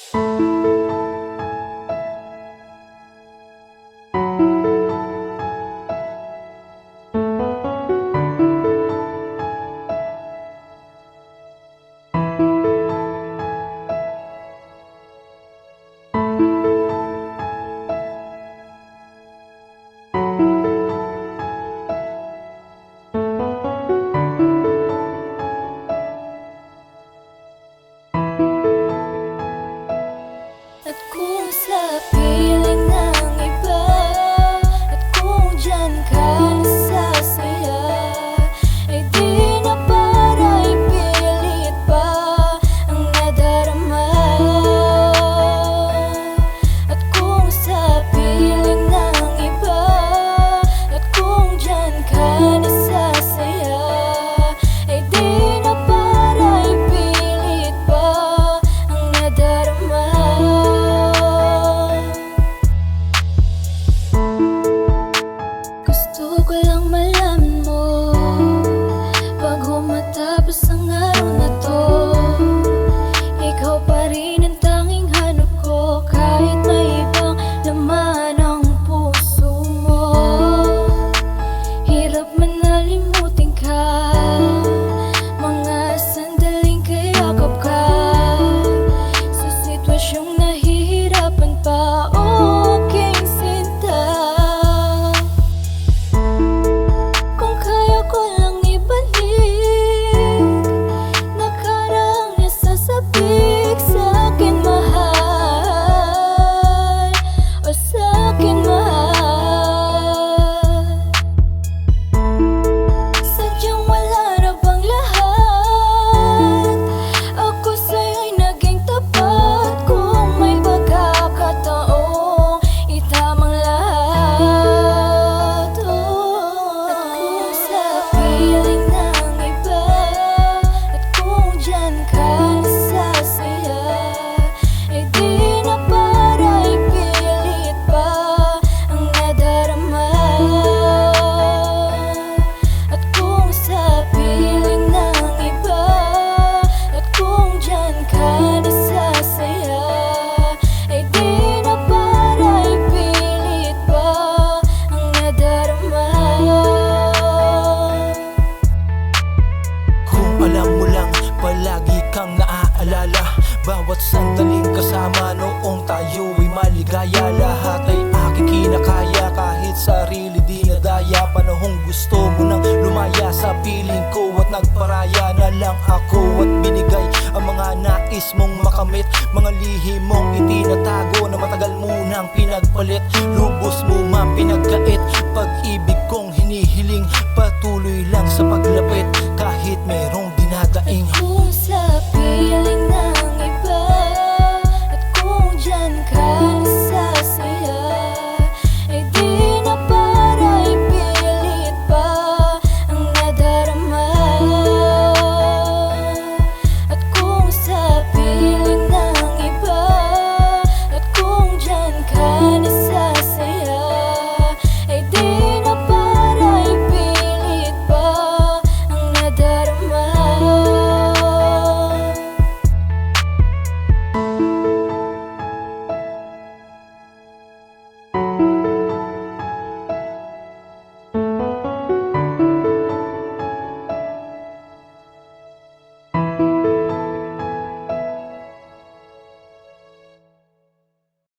At kung sa piling ng iba, at kung dyan ka nasasaya, ay di na para ipilit pa ang nadarama. At kung sa piling ng iba, at kung dyan ka nasasaya, ay di na para ipilit pa ang nadarama. Gusto ko lang malaman mo, bago matapos ang araw na to, ikaw pa rin ang tanging hanap ko, kahit may ibang laman ang puso mo. Hirap man nalimutin ka, mga sandaling kayakap ka, sa sitwasyong nahihirapan pa, aking sinta. Kung kaya ko lang ibalik nakaraang nasasabik sa akin mahal, o sa akin mahal. Sadyang wala na bang lahat? Ako sa'yo'y naging tapat, kung may pagkakataong itamang lahat. At kung sa piling ng iba, at kung dyan ka nasasaya, ay di na para ipilit pa ang nadarama. At kung sa piling ng iba, at kung dyan ka nasasaya, ay di na para ipilit pa ang nadarama. Kung alam mo lang, palagi kang naaalala, bawat sandaling kasama noong tayo'y maligaya. Lahat ay aking kinakaya, kahit sarili di nadaya. Panahong gusto mo nang lumaya sa piling ko, at nagparaya na lang ako at binigay ang mga nais mong makamit, mga lihim mong itinatago na matagal mo nang pinagpalit. Lubos mo man pinagkait, pag-ibig kong hinihiling, patuloy lang sa paglapit kahit merong dinadaing. Kung sa piling